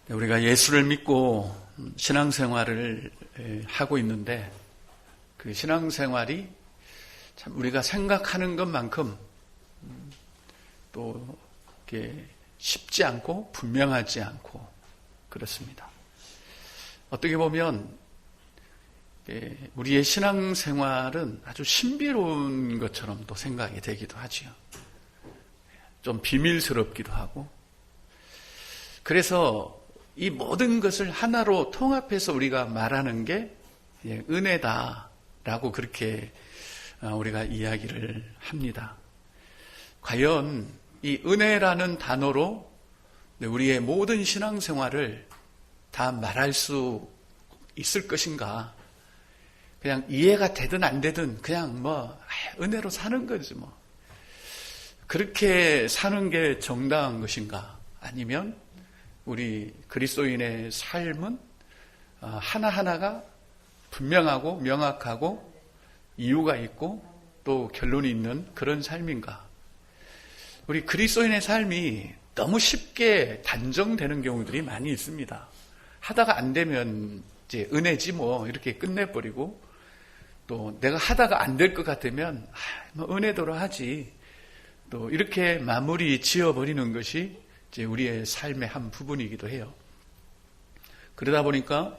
우리가 예수를 믿고 신앙생활을 하고 있는데 그 신앙생활이 참 우리가 생각하는 것만큼 또 이렇게 쉽지 않고 분명하지 않고 그렇습니다. 어떻게 보면 우리의 신앙생활은 아주 신비로운 것처럼 또 생각이 되기도 하지요. 좀 비밀스럽기도 하고. 그래서 이 모든 것을 하나로 통합해서 우리가 말하는 게 은혜다라고 그렇게 우리가 이야기를 합니다. 과연 이 은혜라는 단어로 우리의 모든 신앙생활을 다 말할 수 있을 것인가? 그냥 이해가 되든 안 되든 그냥 은혜로 사는 거지 뭐. 그렇게 사는 게 정당한 것인가? 아니면 우리 그리스도인의 삶은 하나하나가 분명하고 명확하고 이유가 있고 또 결론이 있는 그런 삶인가? 우리 그리스도인의 삶이 너무 쉽게 단정되는 경우들이 많이 있습니다. 하다가 안 되면 이제 은혜지 뭐 이렇게 끝내버리고 또 내가 하다가 안 될 것 같으면 은혜도로 하지 또 이렇게 마무리 지어버리는 것이 이제 우리의 삶의 한 부분이기도 해요. 그러다 보니까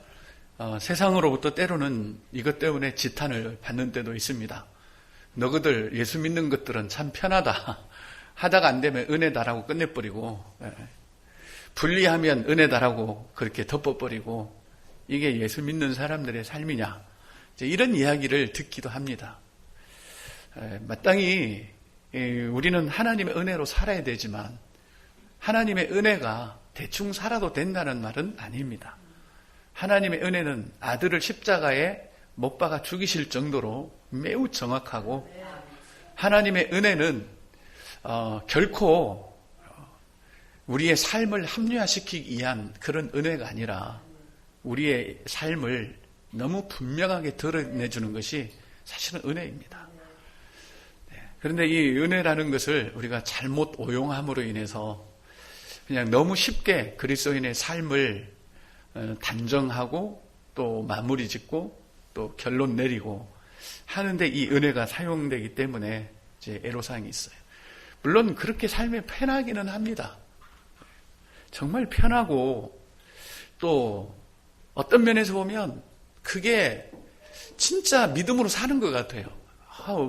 세상으로부터 때로는 이것 때문에 지탄을 받는 때도 있습니다. 너희들 예수 믿는 것들은 참 편하다. 하다가 안 되면 은혜다라고 끝내버리고 분리하면 은혜다라고 그렇게 덮어버리고 이게 예수 믿는 사람들의 삶이냐. 이제 이런 이야기를 듣기도 합니다. 마땅히 우리는 하나님의 은혜로 살아야 되지만 하나님의 은혜가 대충 살아도 된다는 말은 아닙니다. 하나님의 은혜는 아들을 십자가에 못 박아 죽이실 정도로 매우 정확하고 하나님의 은혜는 결코 우리의 삶을 합리화시키기 위한 그런 은혜가 아니라 우리의 삶을 너무 분명하게 드러내주는 것이 사실은 은혜입니다. 그런데 이 은혜라는 것을 우리가 잘못 오용함으로 인해서 그냥 너무 쉽게 그리스도인의 삶을 단정하고 또 마무리 짓고 또 결론 내리고 하는데 이 은혜가 사용되기 때문에 이제 애로사항이 있어요. 물론 그렇게 삶이 편하기는 합니다. 정말 편하고 또 어떤 면에서 보면 그게 진짜 믿음으로 사는 것 같아요.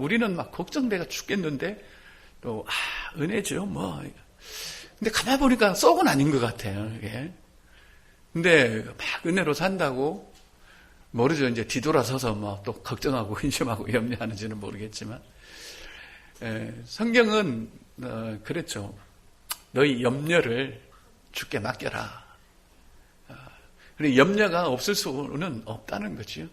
우리는 막 걱정돼가 죽겠는데 또 은혜죠 뭐. 근데 가만 보니까 썩은 아닌 것 같아요. 이게. 근데 막 은혜로 산다고 모르죠. 이제 뒤돌아서서 뭐 또 걱정하고 근심하고 염려하는지는 모르겠지만 성경은 그랬죠. 너희 염려를 주께 맡겨라. 그리고 염려가 없을 수는 없다는 거죠.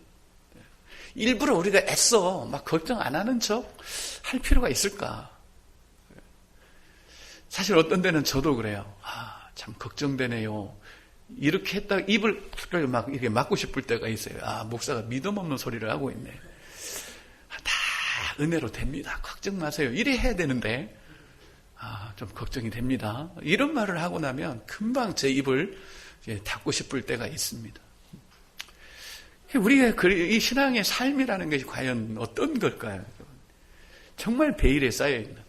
일부러 우리가 애써 막 걱정 안 하는 척 할 필요가 있을까? 사실 어떤 데는 저도 그래요. 참 걱정되네요. 이렇게 했다가 입을 막 이렇게 막고 싶을 때가 있어요. 목사가 믿음 없는 소리를 하고 있네. 다 은혜로 됩니다. 걱정 마세요. 이래 해야 되는데, 좀 걱정이 됩니다. 이런 말을 하고 나면 금방 제 입을 닫고 싶을 때가 있습니다. 우리가 이 신앙의 삶이라는 것이 과연 어떤 걸까요? 정말 베일에 쌓여있는.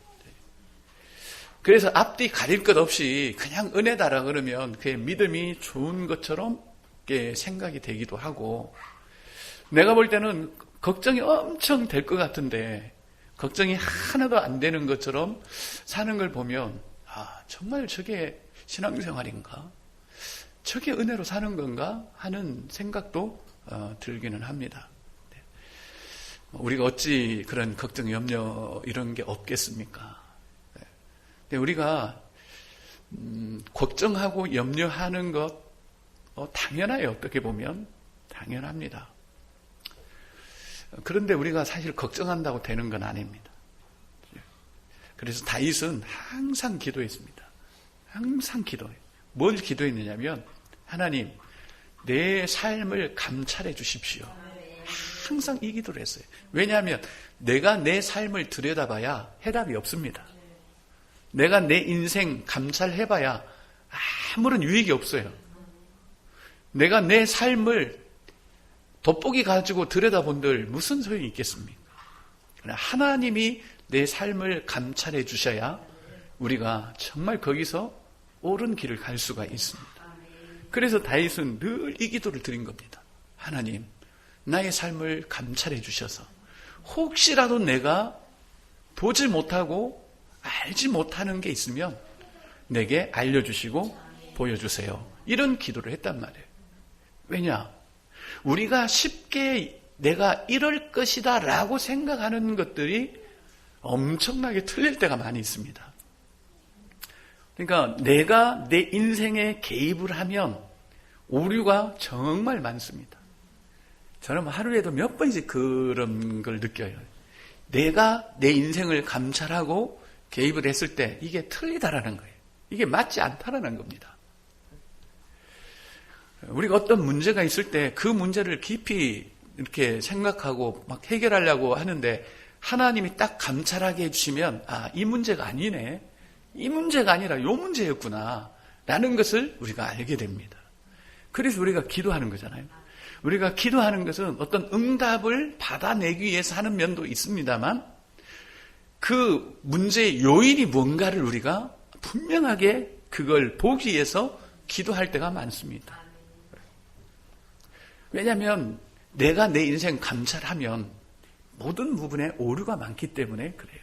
그래서 앞뒤 가릴 것 없이 그냥 은혜다라 그러면 그의 믿음이 좋은 것처럼 생각이 되기도 하고 내가 볼 때는 걱정이 엄청 될 것 같은데 걱정이 하나도 안 되는 것처럼 사는 걸 보면 정말 저게 신앙생활인가? 저게 은혜로 사는 건가? 하는 생각도 들기는 합니다. 우리가 어찌 그런 걱정, 염려 이런 게 없겠습니까? 근데 우리가 걱정하고 염려하는 것 당연해요. 어떻게 보면 당연합니다. 그런데 우리가 사실 걱정한다고 되는 건 아닙니다. 그래서 다윗은 항상 기도했습니다. 항상 기도해요. 뭘 기도했느냐면 하나님 내 삶을 감찰해 주십시오. 항상 이 기도를 했어요. 왜냐하면 내가 내 삶을 들여다봐야 해답이 없습니다. 내가 내 인생 감찰해봐야 아무런 유익이 없어요. 내가 내 삶을 돋보기 가지고 들여다본들 무슨 소용이 있겠습니까? 하나님이 내 삶을 감찰해 주셔야 우리가 정말 거기서 옳은 길을 갈 수가 있습니다. 그래서 다윗은 늘 이 기도를 드린 겁니다. 하나님, 나의 삶을 감찰해 주셔서 혹시라도 내가 보지 못하고 알지 못하는 게 있으면 내게 알려주시고 보여주세요. 이런 기도를 했단 말이에요. 왜냐? 우리가 쉽게 내가 이럴 것이다 라고 생각하는 것들이 엄청나게 틀릴 때가 많이 있습니다. 그러니까 내가 내 인생에 개입을 하면 오류가 정말 많습니다. 저는 하루에도 몇 번씩 그런 걸 느껴요. 내가 내 인생을 감찰하고 개입을 했을 때 이게 틀리다라는 거예요. 이게 맞지 않다라는 겁니다. 우리가 어떤 문제가 있을 때 그 문제를 깊이 이렇게 생각하고 막 해결하려고 하는데 하나님이 딱 감찰하게 해주시면 이 문제가 아니네. 이 문제가 아니라 이 문제였구나 라는 것을 우리가 알게 됩니다. 그래서 우리가 기도하는 거잖아요. 우리가 기도하는 것은 어떤 응답을 받아내기 위해서 하는 면도 있습니다만 그 문제의 요인이 뭔가를 우리가 분명하게 그걸 보기 위해서 기도할 때가 많습니다. 왜냐하면 내가 내 인생 감찰하면 모든 부분에 오류가 많기 때문에 그래요.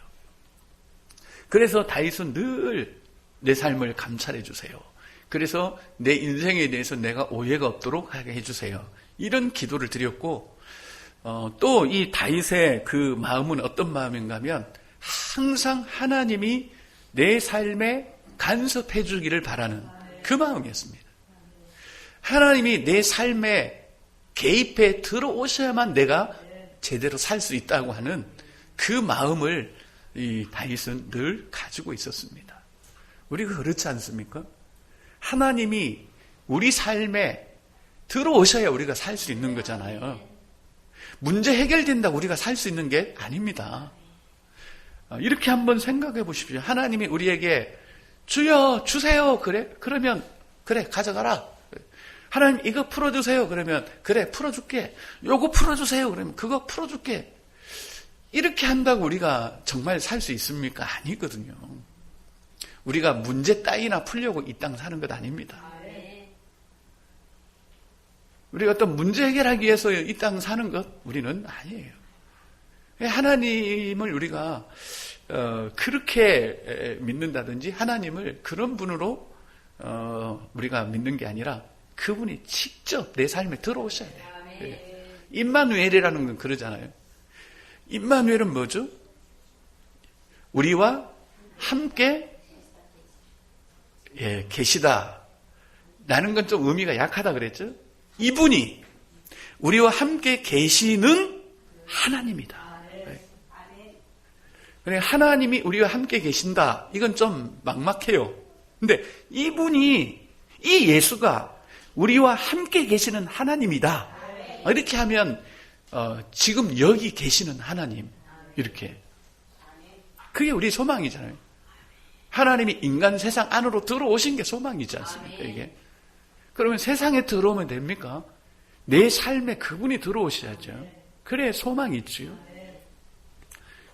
그래서 다윗은 늘 내 삶을 감찰해 주세요. 그래서 내 인생에 대해서 내가 오해가 없도록 하게 해주세요. 이런 기도를 드렸고 또 이 다윗의 그 마음은 어떤 마음인가 하면 항상 하나님이 내 삶에 간섭해 주기를 바라는 그 마음이었습니다. 하나님이 내 삶에 개입해 들어오셔야만 내가 제대로 살 수 있다고 하는 그 마음을 이 다윗은 늘 가지고 있었습니다. 우리가 그렇지 않습니까? 하나님이 우리 삶에 들어오셔야 우리가 살 수 있는 거잖아요. 문제 해결된다고 우리가 살 수 있는 게 아닙니다. 이렇게 한번 생각해 보십시오. 하나님이 우리에게 주여 주세요. 그러면 그래 가져가라. 하나님 이거 풀어주세요. 그러면 그래 풀어줄게. 요거 풀어주세요. 그러면 그거 풀어줄게. 이렇게 한다고 우리가 정말 살 수 있습니까? 아니거든요. 우리가 문제 따위나 풀려고 이 땅 사는 것 아닙니다. 우리가 어떤 문제 해결하기 위해서 이 땅 사는 것 우리는 아니에요. 하나님을 우리가 그렇게 믿는다든지 하나님을 그런 분으로 우리가 믿는 게 아니라 그분이 직접 내 삶에 들어오셔야 돼요. 임마누엘이라는 건 그러잖아요. 임마누엘은 뭐죠? 우리와 함께 계시다. 라는 건 좀 의미가 약하다 그랬죠? 이분이 우리와 함께 계시는 하나님이다. 그래, 하나님이 우리와 함께 계신다. 이건 좀 막막해요. 근데 이분이, 이 예수가 우리와 함께 계시는 하나님이다. 이렇게 하면, 지금 여기 계시는 하나님. 이렇게. 그게 우리 소망이잖아요. 하나님이 인간 세상 안으로 들어오신 게 소망이지 않습니까, 이게? 그러면 세상에 들어오면 됩니까? 내 삶에 그분이 들어오셔야죠. 그래 소망이 있지요.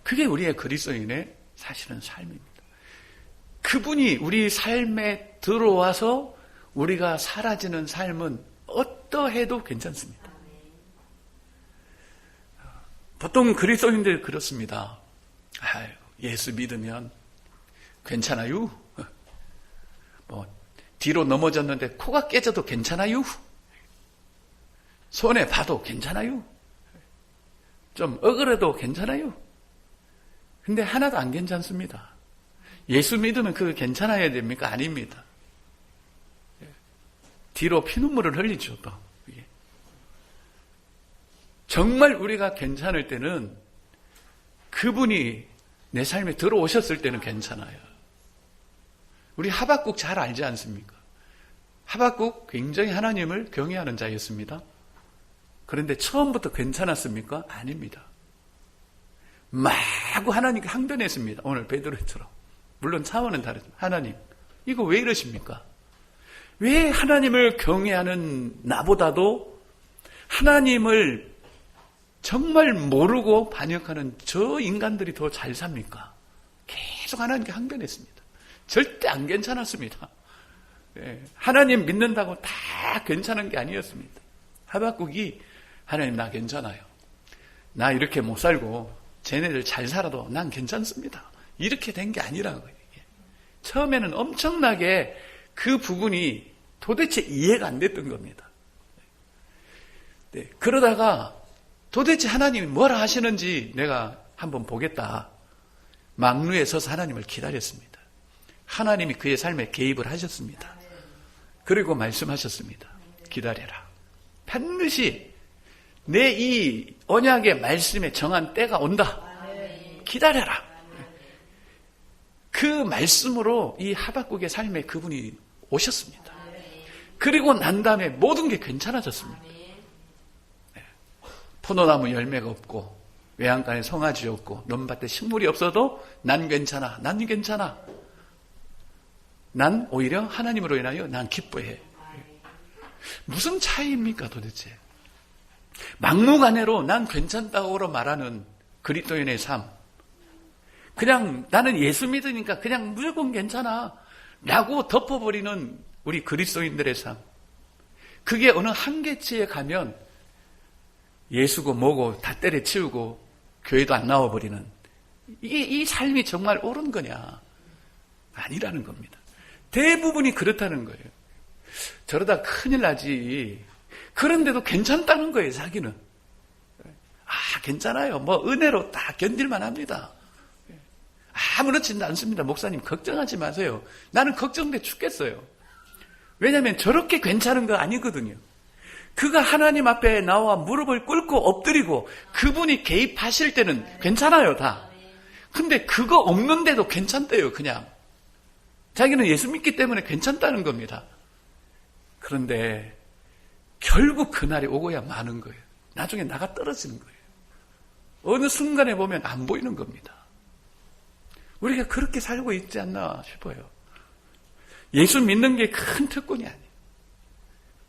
그게 우리의 그리스도인의 사실은 삶입니다. 그분이 우리 삶에 들어와서 우리가 사라지는 삶은 어떠해도 괜찮습니다. 보통 그리스도인들 그렇습니다. 예수 믿으면 괜찮아요. 뒤로 넘어졌는데 코가 깨져도 괜찮아요. 손에 봐도 괜찮아요. 좀 억울해도 괜찮아요. 근데 하나도 안 괜찮습니다. 예수 믿으면 그거 괜찮아야 됩니까? 아닙니다. 뒤로 피눈물을 흘리죠. 또 정말 우리가 괜찮을 때는 그분이 내 삶에 들어오셨을 때는 괜찮아요. 우리 하박국 잘 알지 않습니까? 하박국 굉장히 하나님을 경외하는 자였습니다. 그런데 처음부터 괜찮았습니까? 아닙니다. 마구 하나님께 항변했습니다. 오늘 베드로처럼. 물론 차원은 다르지만 하나님 이거 왜 이러십니까? 왜 하나님을 경외하는 나보다도 하나님을 정말 모르고 반역하는 저 인간들이 더 잘 삽니까? 계속 하나님께 항변했습니다. 절대 안 괜찮았습니다. 하나님 믿는다고 다 괜찮은 게 아니었습니다. 하박국이 하나님 나 괜찮아요. 나 이렇게 못 살고 쟤네들 잘 살아도 난 괜찮습니다. 이렇게 된 게 아니라고요. 처음에는 엄청나게 그 부분이 도대체 이해가 안 됐던 겁니다. 그러다가 도대체 하나님이 뭐라 하시는지 내가 한번 보겠다. 망루에 서서 하나님을 기다렸습니다. 하나님이 그의 삶에 개입을 하셨습니다. 그리고 말씀하셨습니다. 기다려라. 반드시 내 이 언약의 말씀에 정한 때가 온다. 기다려라. 그 말씀으로 이 하박국의 삶에 그분이 오셨습니다. 그리고 난 다음에 모든 게 괜찮아졌습니다. 포도나무 열매가 없고 외양간에 송아지 없고 논밭에 식물이 없어도 난 괜찮아. 난 괜찮아. 난 오히려 하나님으로 인하여 난 기뻐해. 무슨 차이입니까 도대체? 막무가내로 난 괜찮다고 말하는 그리스도인의 삶. 그냥 나는 예수 믿으니까 그냥 무조건 괜찮아 라고 덮어버리는 우리 그리스도인들의 삶. 그게 어느 한계치에 가면 예수고 뭐고 다 때려치우고 교회도 안 나와버리는 이 삶이 정말 옳은 거냐? 아니라는 겁니다. 대부분이 그렇다는 거예요. 저러다 큰일 나지. 그런데도 괜찮다는 거예요, 자기는. 괜찮아요. 뭐 은혜로 다 견딜만 합니다. 아무렇지도 않습니다. 목사님 걱정하지 마세요. 나는 걱정돼 죽겠어요. 왜냐하면 저렇게 괜찮은 거 아니거든요. 그가 하나님 앞에 나와 무릎을 꿇고 엎드리고 그분이 개입하실 때는 괜찮아요, 다. 근데 그거 없는데도 괜찮대요, 그냥. 자기는 예수 믿기 때문에 괜찮다는 겁니다. 그런데 결국 그날이 오고야 마는 거예요. 나중에 나가 떨어지는 거예요. 어느 순간에 보면 안 보이는 겁니다. 우리가 그렇게 살고 있지 않나 싶어요. 예수 믿는 게 큰 특권이 아니에요.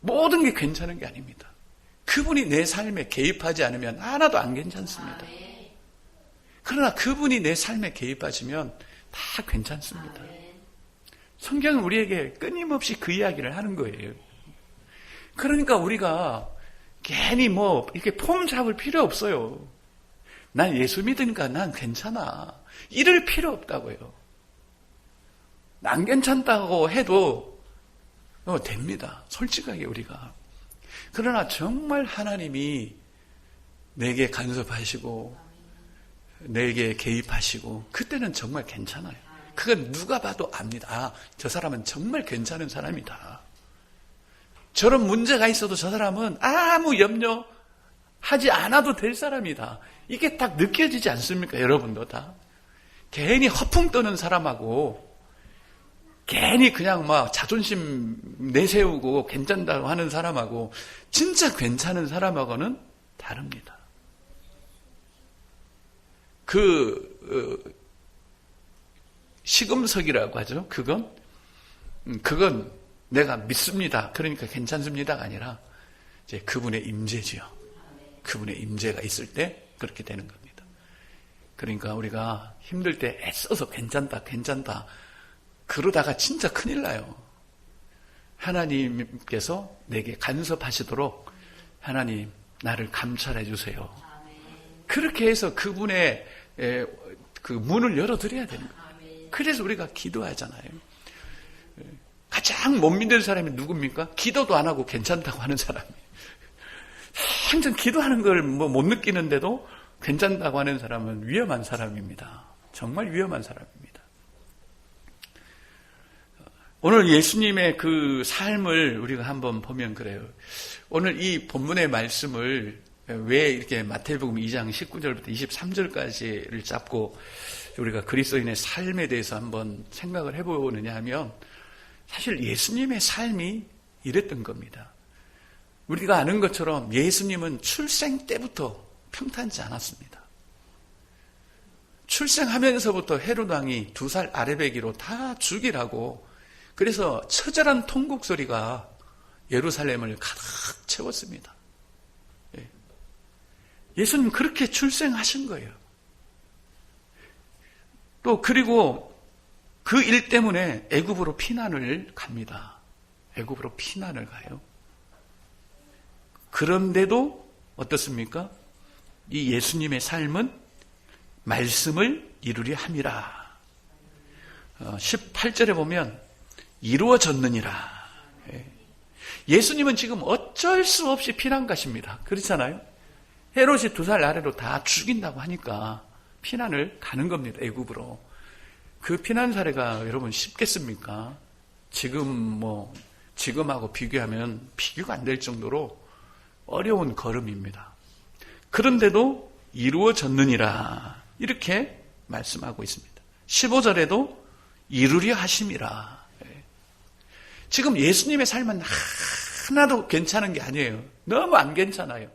모든 게 괜찮은 게 아닙니다. 그분이 내 삶에 개입하지 않으면 하나도 안 괜찮습니다. 그러나 그분이 내 삶에 개입하시면 다 괜찮습니다. 성경은 우리에게 끊임없이 그 이야기를 하는 거예요. 그러니까 우리가 괜히 이렇게 폼 잡을 필요 없어요. 난 예수 믿으니까 난 괜찮아. 이럴 필요 없다고요. 안 괜찮다고 해도 됩니다. 솔직하게 우리가. 그러나 정말 하나님이 내게 간섭하시고 내게 개입하시고 그때는 정말 괜찮아요. 그건 누가 봐도 압니다. 저 사람은 정말 괜찮은 사람이다. 저런 문제가 있어도 저 사람은 아무 염려하지 않아도 될 사람이다. 이게 딱 느껴지지 않습니까? 여러분도 다. 괜히 허풍 떠는 사람하고 괜히 그냥 자존심 내세우고 괜찮다고 하는 사람하고 진짜 괜찮은 사람하고는 다릅니다. 시금석이라고 하죠. 그건 내가 믿습니다. 그러니까 괜찮습니다가 아니라 이제 그분의 임재지요. 그분의 임재가 있을 때 그렇게 되는 겁니다. 그러니까 우리가 힘들 때 애써서 괜찮다 그러다가 진짜 큰일 나요. 하나님께서 내게 간섭하시도록 하나님 나를 감찰해 주세요. 그렇게 해서 그분의 그 문을 열어드려야 되는 거예요. 그래서 우리가 기도하잖아요. 가장 못 믿는 사람이 누굽니까? 기도도 안 하고 괜찮다고 하는 사람이에요. 항상 기도하는 걸 못 느끼는데도 괜찮다고 하는 사람은 위험한 사람입니다. 정말 위험한 사람입니다. 오늘 예수님의 그 삶을 우리가 한번 보면 그래요. 오늘 이 본문의 말씀을 왜 이렇게 마태복음 2장 19절부터 23절까지를 잡고 우리가 그리스도인의 삶에 대해서 한번 생각을 해보느냐 하면 사실 예수님의 삶이 이랬던 겁니다. 우리가 아는 것처럼 예수님은 출생 때부터 평탄치 않았습니다. 출생하면서부터 헤롯 왕이 2살 아래배기로 다 죽이라고 그래서 처절한 통곡 소리가 예루살렘을 가득 채웠습니다. 예수님 그렇게 출생하신 거예요. 또 그리고 그 일 때문에 애굽으로 피난을 갑니다. 애굽으로 피난을 가요. 그런데도 어떻습니까? 이 예수님의 삶은 말씀을 이루려 함이라. 18절에 보면 이루어졌느니라. 예수님은 지금 어쩔 수 없이 피난 가십니다. 그렇잖아요? 헤롯이 2살 아래로 다 죽인다고 하니까 피난을 가는 겁니다. 애굽으로. 그 피난 사례가 여러분 쉽겠습니까? 지금하고 비교하면 비교가 안 될 정도로 어려운 걸음입니다. 그런데도 이루어졌느니라 이렇게 말씀하고 있습니다. 15절에도 이루려 하심이라. 지금 예수님의 삶은 하나도 괜찮은 게 아니에요. 너무 안 괜찮아요.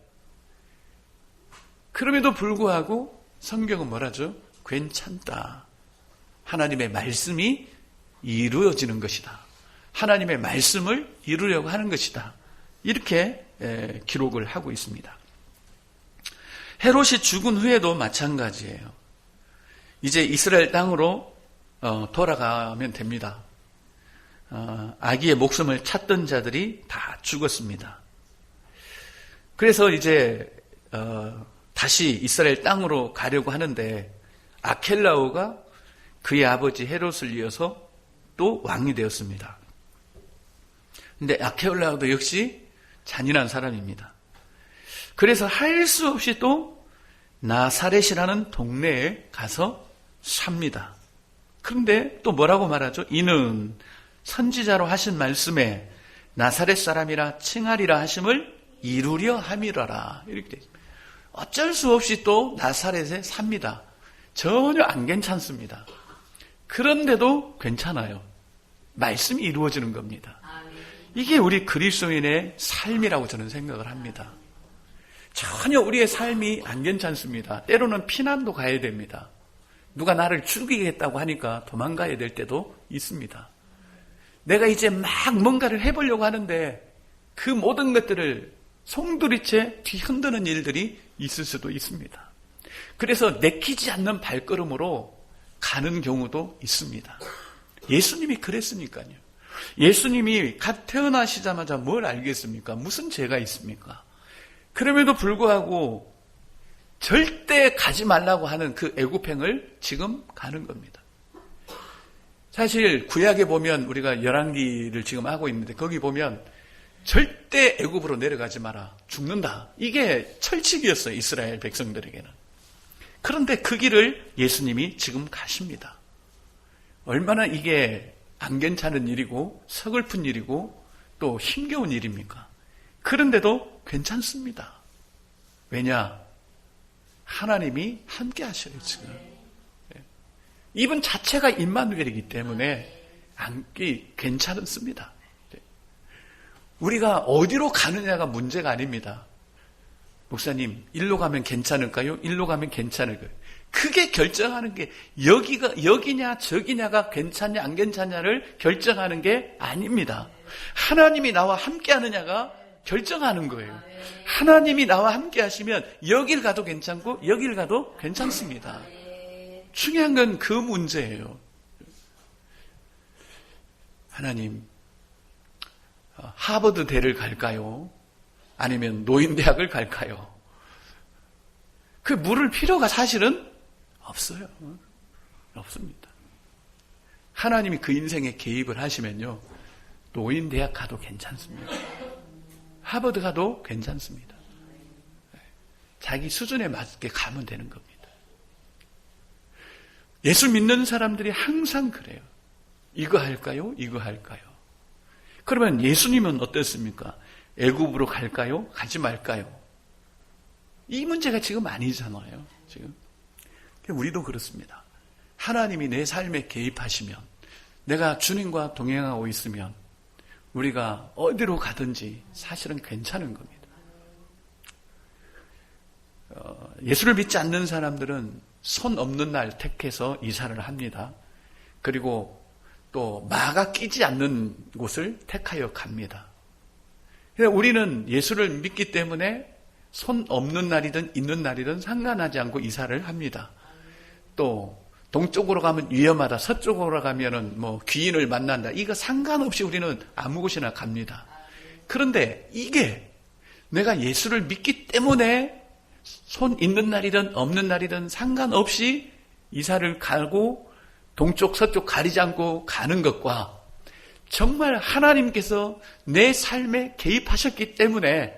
그럼에도 불구하고 성경은 뭐라죠? 괜찮다. 하나님의 말씀이 이루어지는 것이다. 하나님의 말씀을 이루려고 하는 것이다. 이렇게 기록을 하고 있습니다. 헤롯이 죽은 후에도 마찬가지예요. 이제 이스라엘 땅으로 돌아가면 됩니다. 아기의 목숨을 찾던 자들이 다 죽었습니다. 그래서 이제 다시 이스라엘 땅으로 가려고 하는데 아켈라오가 그의 아버지 헤롯을 이어서 또 왕이 되었습니다. 근데 아켈라오도 역시 잔인한 사람입니다. 그래서 할 수 없이 또 나사렛이라는 동네에 가서 삽니다. 그런데 또 뭐라고 말하죠? 이는 선지자로 하신 말씀에 나사렛 사람이라 칭하리라 하심을 이루려 함이라라. 이렇게 되어 있습니다. 어쩔 수 없이 또 나사렛에 삽니다. 전혀 안 괜찮습니다. 그런데도 괜찮아요. 말씀이 이루어지는 겁니다. 이게 우리 그리스도인의 삶이라고 저는 생각을 합니다. 전혀 우리의 삶이 안 괜찮습니다. 때로는 피난도 가야 됩니다. 누가 나를 죽이겠다고 하니까 도망가야 될 때도 있습니다. 내가 이제 막 뭔가를 해보려고 하는데 그 모든 것들을 송두리째 뒤흔드는 일들이 있을 수도 있습니다. 그래서 내키지 않는 발걸음으로 가는 경우도 있습니다. 예수님이 그랬으니까요. 예수님이 갓 태어나시자마자 뭘 알겠습니까? 무슨 죄가 있습니까? 그럼에도 불구하고 절대 가지 말라고 하는 그 애굽행을 지금 가는 겁니다. 사실 구약에 보면 우리가 열왕기를 지금 하고 있는데 거기 보면 절대 애굽으로 내려가지 마라. 죽는다. 이게 철칙이었어요. 이스라엘 백성들에게는. 그런데 그 길을 예수님이 지금 가십니다. 얼마나 이게 안 괜찮은 일이고 서글픈 일이고 또 힘겨운 일입니까? 그런데도 괜찮습니다. 왜냐? 하나님이 함께 하셔요, 지금. 이분 자체가 임마누엘이기 때문에 앉기 괜찮습니다. 우리가 어디로 가느냐가 문제가 아닙니다. 목사님, 일로 가면 괜찮을까요? 일로 가면 괜찮을까요? 그게 결정하는 게 여기냐 저기냐가 괜찮냐 안 괜찮냐를 결정하는 게 아닙니다. 하나님이 나와 함께 하느냐가 결정하는 거예요. 하나님이 나와 함께 하시면 여길 가도 괜찮고 여길 가도 괜찮습니다. 중요한 건 그 문제예요. 하나님, 하버드대를 갈까요? 아니면 노인대학을 갈까요? 그 물을 필요가 사실은 없어요. 없습니다. 하나님이 그 인생에 개입을 하시면요, 노인대학 가도 괜찮습니다. 하버드 가도 괜찮습니다. 자기 수준에 맞게 가면 되는 겁니다. 예수 믿는 사람들이 항상 그래요. 이거 할까요? 이거 할까요? 그러면 예수님은 어떻습니까? 애굽으로 갈까요? 가지 말까요? 이 문제가 지금 아니잖아요. 지금 우리도 그렇습니다. 하나님이 내 삶에 개입하시면, 내가 주님과 동행하고 있으면 우리가 어디로 가든지 사실은 괜찮은 겁니다. 예수를 믿지 않는 사람들은 손 없는 날 택해서 이사를 합니다. 그리고 또 마가 끼지 않는 곳을 택하여 갑니다. 우리는 예수를 믿기 때문에 손 없는 날이든 있는 날이든 상관하지 않고 이사를 합니다. 또 동쪽으로 가면 위험하다, 서쪽으로 가면은 뭐 귀인을 만난다, 이거 상관없이 우리는 아무 곳이나 갑니다. 그런데 이게 내가 예수를 믿기 때문에 손 있는 날이든 없는 날이든 상관없이 이사를 가고 동쪽 서쪽 가리지 않고 가는 것과 정말 하나님께서 내 삶에 개입하셨기 때문에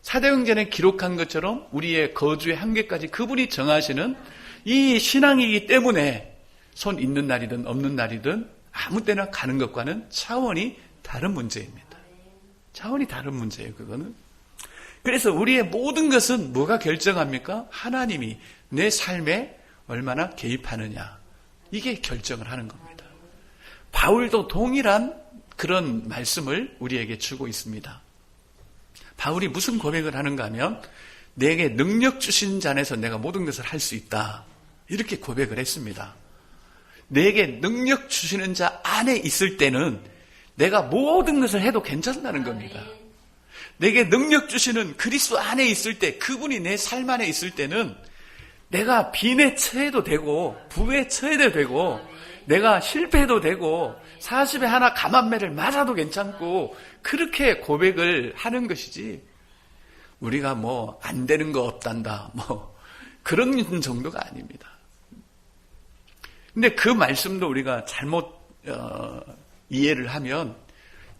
사도행전에 기록한 것처럼 우리의 거주의 한계까지 그분이 정하시는 이 신앙이기 때문에 손 있는 날이든 없는 날이든 아무 때나 가는 것과는 차원이 다른 문제입니다. 차원이 다른 문제예요, 그거는. 그래서 우리의 모든 것은 뭐가 결정합니까? 하나님이 내 삶에 얼마나 개입하느냐, 이게 결정을 하는 겁니다. 바울도 동일한 그런 말씀을 우리에게 주고 있습니다. 바울이 무슨 고백을 하는가 하면 내게 능력 주신 자 안에서 내가 모든 것을 할 수 있다, 이렇게 고백을 했습니다. 내게 능력 주시는 자 안에 있을 때는 내가 모든 것을 해도 괜찮다는 겁니다. 내게 능력 주시는 그리스도 안에 있을 때, 그분이 내 삶 안에 있을 때는 내가 빈에 처해도 되고 부에 처해도 되고 내가 실패해도 되고 40에 하나 감한매를 맞아도 괜찮고, 그렇게 고백을 하는 것이지 우리가 뭐 안 되는 거 없단다, 뭐 그런 정도가 아닙니다. 근데 그 말씀도 우리가 잘못 이해를 하면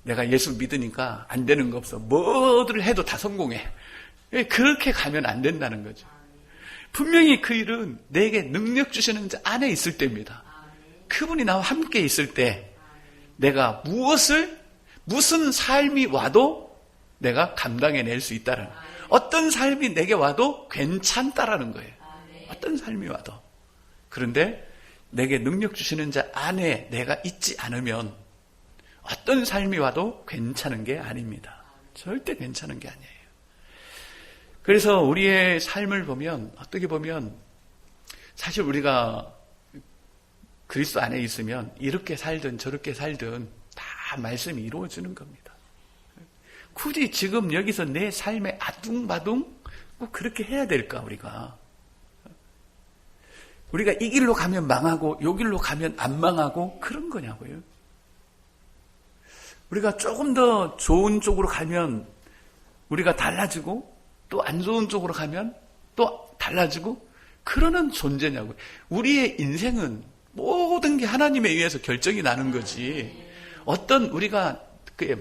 내가 예수 믿으니까 안 되는 거 없어, 뭐를 해도 다 성공해, 그렇게 가면 안 된다는 거죠. 분명히 그 일은 내게 능력 주시는 자 안에 있을 때입니다. 그분이 나와 함께 있을 때 내가 무슨 삶이 와도 내가 감당해낼 수 있다는, 어떤 삶이 내게 와도 괜찮다라는 거예요. 어떤 삶이 와도. 그런데 내게 능력 주시는 자 안에 내가 있지 않으면 어떤 삶이 와도 괜찮은 게 아닙니다. 절대 괜찮은 게 아니에요. 그래서 우리의 삶을 보면, 어떻게 보면 사실 우리가 그리스도 안에 있으면 이렇게 살든 저렇게 살든 다 말씀이 이루어지는 겁니다. 굳이 지금 여기서 내 삶에 아둥바둥 꼭 그렇게 해야 될까? 우리가 이 길로 가면 망하고 이 길로 가면 안 망하고 그런 거냐고요. 우리가 조금 더 좋은 쪽으로 가면 우리가 달라지고 또 안 좋은 쪽으로 가면 또 달라지고 그러는 존재냐고요. 우리의 인생은 모든 게 하나님에 의해서 결정이 나는 거지, 어떤 우리가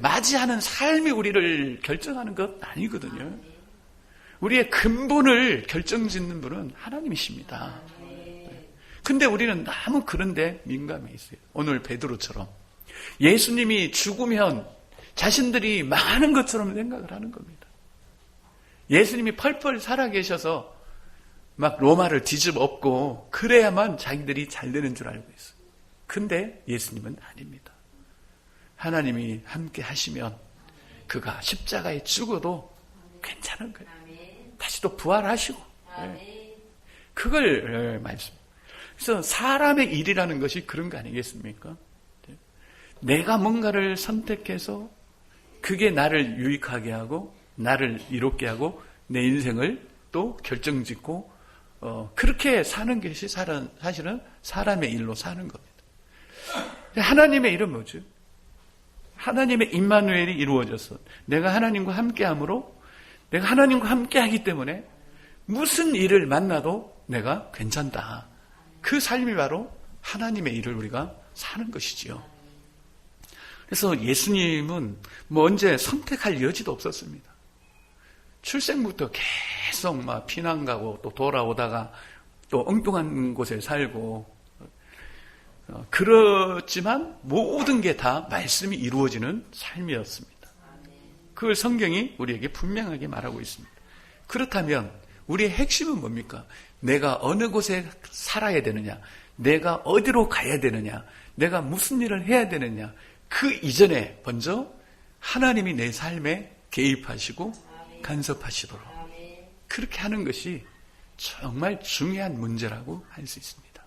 맞이하는 삶이 우리를 결정하는 것 아니거든요. 우리의 근본을 결정짓는 분은 하나님이십니다. 근데 우리는 너무 그런데 민감해 있어요. 오늘 베드로처럼 예수님이 죽으면 자신들이 망하는 것처럼 생각을 하는 겁니다. 예수님이 펄펄 살아계셔서 막 로마를 뒤집어 엎고 그래야만 자기들이 잘 되는 줄 알고 있어요. 근데 예수님은 아닙니다. 하나님이 함께 하시면 그가 십자가에 죽어도 괜찮은 거예요. 다시 또 부활하시고, 그걸 말씀. 그래서 사람의 일이라는 것이 그런 거 아니겠습니까? 내가 뭔가를 선택해서 그게 나를 유익하게 하고 나를 이롭게 하고 내 인생을 또 결정짓고 그렇게 사는 것이 사실은 사람의 일로 사는 겁니다. 하나님의 일은 뭐죠? 하나님의 임마누엘이 이루어져서 내가 하나님과 함께함으로, 내가 하나님과 함께하기 때문에 무슨 일을 만나도 내가 괜찮다. 그 삶이 바로 하나님의 일을 우리가 사는 것이지요. 그래서 예수님은 뭐 언제 선택할 여지도 없었습니다. 출생부터 계속 막 피난 가고 또 돌아오다가 또 엉뚱한 곳에 살고, 그렇지만 모든 게 다 말씀이 이루어지는 삶이었습니다. 그걸 성경이 우리에게 분명하게 말하고 있습니다. 그렇다면 우리의 핵심은 뭡니까? 내가 어느 곳에 살아야 되느냐, 내가 어디로 가야 되느냐, 내가 무슨 일을 해야 되느냐, 그 이전에 먼저 하나님이 내 삶에 개입하시고 간섭하시도록 그렇게 하는 것이 정말 중요한 문제라고 할 수 있습니다.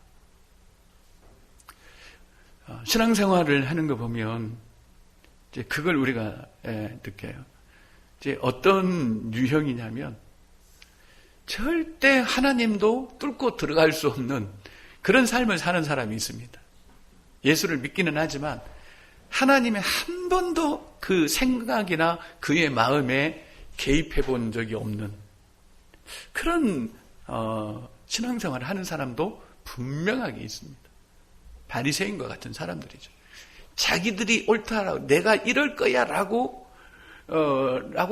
신앙생활을 하는 거 보면 이제 그걸 우리가 느껴요. 이제 어떤 유형이냐면 절대 하나님도 뚫고 들어갈 수 없는 그런 삶을 사는 사람이 있습니다. 예수를 믿기는 하지만 하나님의 한 번도 그 생각이나 그의 마음에 개입해 본 적이 없는 그런 신앙생활을 하는 사람도 분명하게 있습니다. 바리새인과 같은 사람들이죠. 자기들이 옳다라고 내가 이럴 거야 라고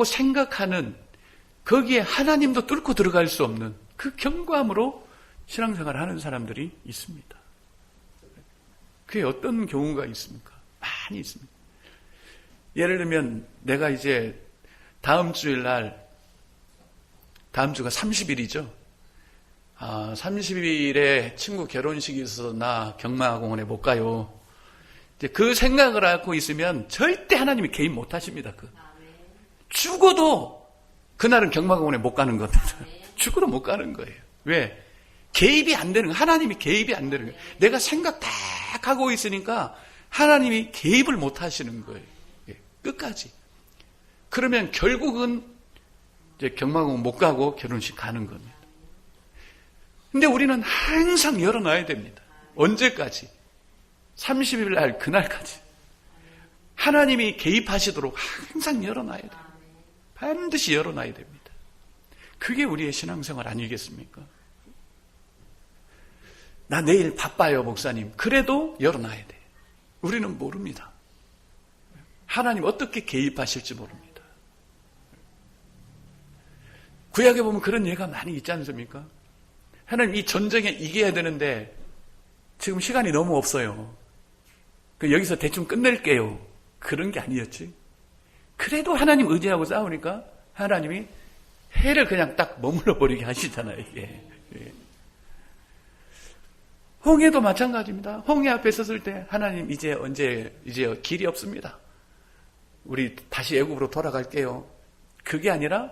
생각하는 거기에 하나님도 뚫고 들어갈 수 없는 그 경고함으로 신앙생활을 하는 사람들이 있습니다. 그게 어떤 경우가 있습니까? 많이 있습니다. 예를 들면 내가 이제 다음 주가 30일이죠. 30일에 친구 결혼식이 있어서 나 경마공원에 못 가요. 이제 그 생각을 갖고 있으면 절대 하나님이 개입 못 하십니다. 죽어도 그날은 경마공원에 못 가는 겁니다. 죽어도 못 가는 거예요. 왜? 개입이 안 되는 거예요. 하나님이 개입이 안 되는 거예요. 내가 생각 딱 하고 있으니까 하나님이 개입을 못 하시는 거예요. 끝까지. 그러면 결국은 이제 경마공원 못 가고 결혼식 가는 겁니다. 근데 우리는 항상 열어놔야 됩니다. 언제까지? 30일 날 그날까지. 하나님이 개입하시도록 항상 열어놔야 돼요. 반드시 열어놔야 됩니다. 그게 우리의 신앙생활 아니겠습니까? 나 내일 바빠요, 목사님. 그래도 열어놔야 돼요. 우리는 모릅니다. 하나님 어떻게 개입하실지 모릅니다. 구약에 보면 그런 예가 많이 있지 않습니까? 하나님 이 전쟁에 이겨야 되는데 지금 시간이 너무 없어요. 여기서 대충 끝낼게요. 그런 게 아니었지. 그래도 하나님 의지하고 싸우니까 하나님이 해를 그냥 딱 머물러 버리게 하시잖아요. 이게. 홍해도 마찬가지입니다. 홍해 앞에 섰을 때 하나님 이제 길이 없습니다. 우리 다시 애굽으로 돌아갈게요. 그게 아니라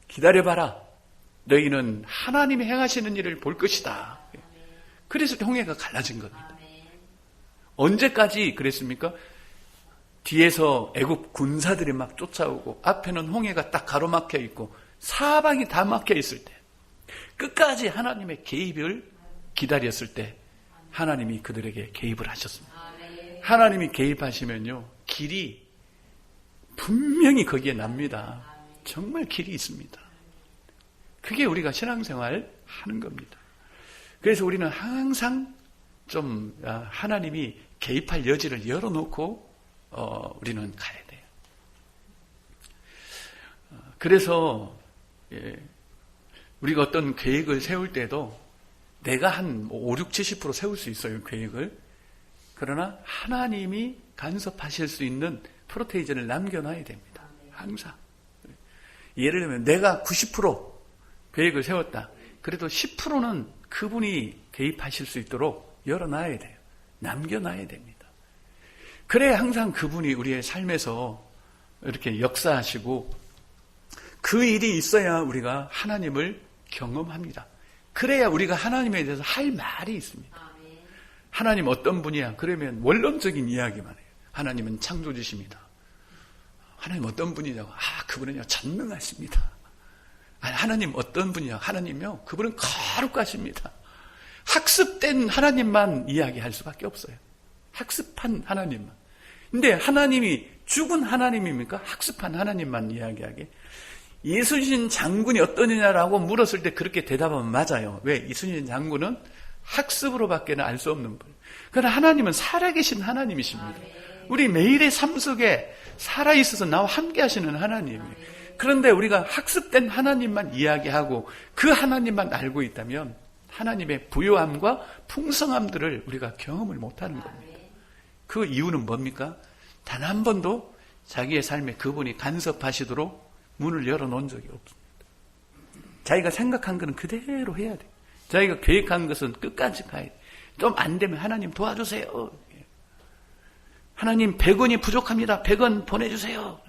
기다려봐라. 너희는 하나님이 행하시는 일을 볼 것이다. 그래서 홍해가 갈라진 겁니다. 언제까지 그랬습니까? 뒤에서 애굽 군사들이 막 쫓아오고 앞에는 홍해가 딱 가로막혀 있고 사방이 다 막혀 있을 때 끝까지 하나님의 개입을 기다렸을 때 하나님이 그들에게 개입을 하셨습니다. 하나님이 개입하시면요 길이 분명히 거기에 납니다. 정말 길이 있습니다. 그게 우리가 신앙생활 하는 겁니다. 그래서 우리는 항상 좀 하나님이 개입할 여지를 열어놓고 우리는 가야 돼요. 그래서 우리가 어떤 계획을 세울 때도 내가 한 5, 6, 70% 세울 수 있어요, 계획을. 그러나 하나님이 간섭하실 수 있는 프로테이전을 남겨놔야 됩니다. 항상. 예를 들면 내가 90% 계획을 세웠다. 그래도 10%는 그분이 개입하실 수 있도록 열어놔야 돼요. 남겨놔야 됩니다. 그래야 항상 그분이 우리의 삶에서 이렇게 역사하시고 그 일이 있어야 우리가 하나님을 경험합니다. 그래야 우리가 하나님에 대해서 할 말이 있습니다. 하나님 어떤 분이야? 그러면 원론적인 이야기만 해요. 하나님은 창조주십니다. 하나님 어떤 분이냐고? 그분은요 전능하십니다. 하나님 어떤 분이냐? 하나님요 그분은 거룩하십니다. 학습된 하나님만 이야기할 수밖에 없어요. 학습한 하나님만. 근데 하나님이 죽은 하나님입니까? 학습한 하나님만 이야기하게. 이순신 장군이 어떠느냐라고 물었을 때 그렇게 대답하면 맞아요. 왜? 이순신 장군은 학습으로밖에는 알 수 없는 분. 그러나 하나님은 살아계신 하나님이십니다. 우리 매일의 삶 속에 살아있어서 나와 함께 하시는 하나님이에요. 그런데 우리가 학습된 하나님만 이야기하고 그 하나님만 알고 있다면 하나님의 부요함과 풍성함들을 우리가 경험을 못하는 겁니다. 그 이유는 뭡니까? 단 한 번도 자기의 삶에 그분이 간섭하시도록 문을 열어놓은 적이 없습니다. 자기가 생각한 것은 그대로 해야 돼요. 자기가 계획한 것은 끝까지 가야 돼요. 좀 안 되면 하나님 도와주세요. 하나님 100원이 부족합니다. 100원 보내주세요.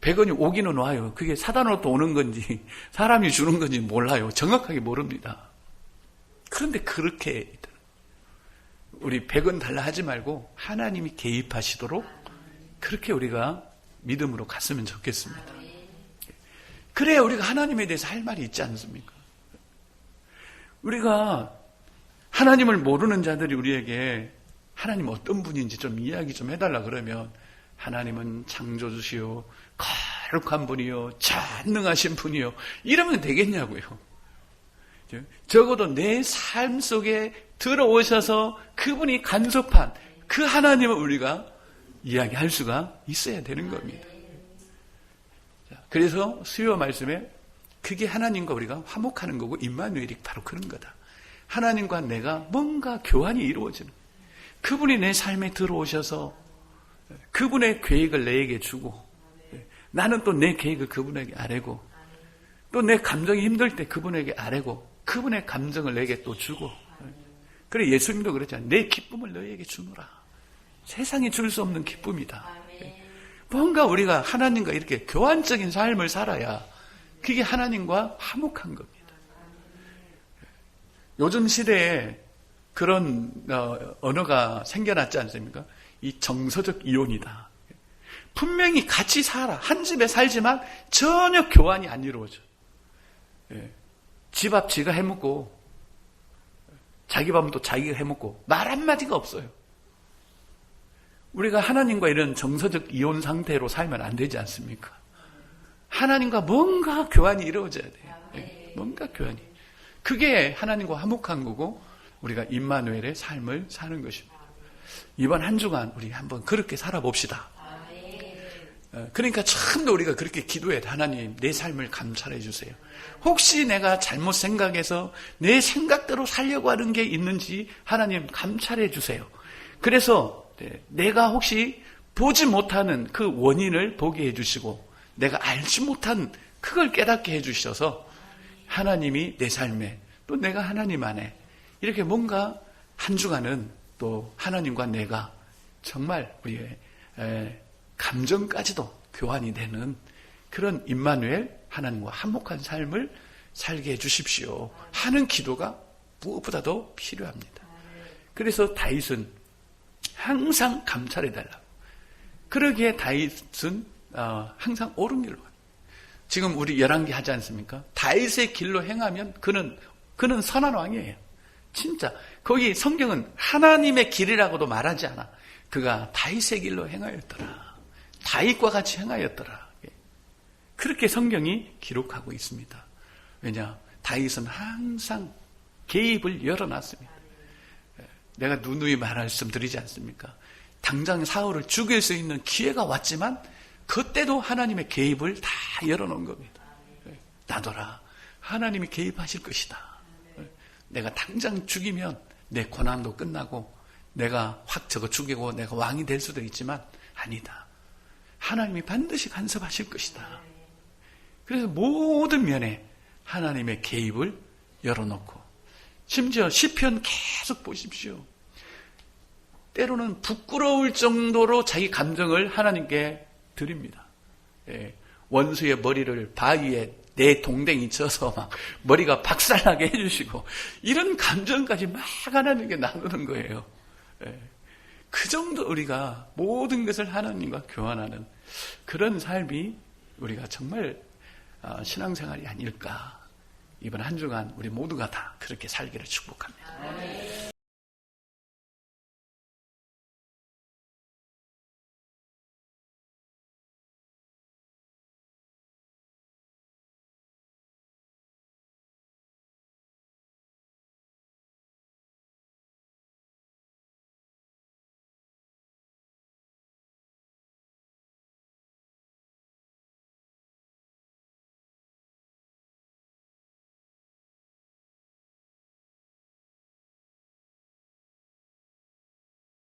100원이 오기는 와요. 그게 사단으로부터 오는 건지 사람이 주는 건지 몰라요. 정확하게 모릅니다. 그런데 그렇게 우리 100원 달라 하지 말고 하나님이 개입하시도록 그렇게 우리가 믿음으로 갔으면 좋겠습니다. 그래야 우리가 하나님에 대해서 할 말이 있지 않습니까? 우리가 하나님을 모르는 자들이 우리에게 하나님 어떤 분인지 좀 이야기 좀 해달라 그러면 하나님은 창조주시오, 거룩한 분이요, 전능하신 분이요, 이러면 되겠냐고요. 적어도 내 삶 속에 들어오셔서 그분이 간섭한 그 하나님을 우리가 이야기할 수가 있어야 되는 겁니다. 그래서 수요 말씀에 그게 하나님과 우리가 화목하는 거고 임마누엘이 바로 그런 거다. 하나님과 내가 뭔가 교환이 이루어지는, 그분이 내 삶에 들어오셔서 그분의 계획을 내게 주고 나는 또 내 계획을 그분에게 아뢰고 또 내 감정이 힘들 때 그분에게 아뢰고 그분의 감정을 내게 또 주고, 그래 예수님도 그랬잖아요. 내 기쁨을 너희에게 주노라. 세상이 줄 수 없는 기쁨이다. 뭔가 우리가 하나님과 이렇게 교환적인 삶을 살아야 그게 하나님과 화목한 겁니다. 요즘 시대에 그런 언어가 생겨났지 않습니까? 이 정서적 이혼이다. 분명히 같이 살아, 한 집에 살지만 전혀 교환이 안 이루어져. 집 앞 지가 해먹고 자기 밥은 또 자기가 해먹고 말 한마디가 없어요. 우리가 하나님과 이런 정서적 이혼 상태로 살면 안 되지 않습니까? 하나님과 뭔가 교환이 이루어져야 돼요. 뭔가 교환이. 그게 하나님과 화목한 거고 우리가 임마누엘의 삶을 사는 것입니다. 이번 한 주간 우리 한번 그렇게 살아봅시다. 그러니까 처음도 우리가 그렇게 기도해야 돼. 하나님, 내 삶을 감찰해 주세요. 혹시 내가 잘못 생각해서 내 생각대로 살려고 하는 게 있는지 하나님 감찰해 주세요. 그래서 내가 혹시 보지 못하는 그 원인을 보게 해주시고 내가 알지 못한 그걸 깨닫게 해주셔서 하나님이 내 삶에 또 내가 하나님 안에 이렇게 뭔가 한 주간은 또 하나님과 내가 정말 우리의 감정까지도 교환이 되는 그런 임마누엘, 하나님과 화목한 삶을 살게 해주십시오 하는 기도가 무엇보다도 필요합니다. 그래서 다윗은 항상 감찰해달라고. 그러기에 다윗은 항상 옳은 길로 가요. 지금 우리 열왕기 하지 않습니까? 다윗의 길로 행하면 그는 선한 왕이에요. 진짜 거기 성경은 하나님의 길이라고도 말하지 않아. 그가 다윗의 길로 행하였더라. 다윗과 같이 행하였더라. 그렇게 성경이 기록하고 있습니다. 왜냐? 다윗은 항상 개입을 열어놨습니다. 내가 누누이 말씀드리지 않습니까? 당장 사울을 죽일 수 있는 기회가 왔지만 그때도 하나님의 개입을 다 열어놓은 겁니다. 놔둬라. 하나님이 개입하실 것이다. 내가 당장 죽이면 내 고난도 끝나고 내가 확 저거 죽이고 내가 왕이 될 수도 있지만 아니다. 하나님이 반드시 간섭하실 것이다. 그래서 모든 면에 하나님의 개입을 열어놓고 심지어 시편 계속 보십시오. 때로는 부끄러울 정도로 자기 감정을 하나님께 드립니다. 원수의 머리를 바위에 내 동댕이 쳐서 막 머리가 박살나게 해주시고 이런 감정까지 막 하나님께 나누는 거예요. 그 정도 우리가 모든 것을 하나님과 교환하는 그런 삶이 우리가 정말 신앙생활이 아닐까. 이번 한 주간 우리 모두가 다 그렇게 살기를 축복합니다.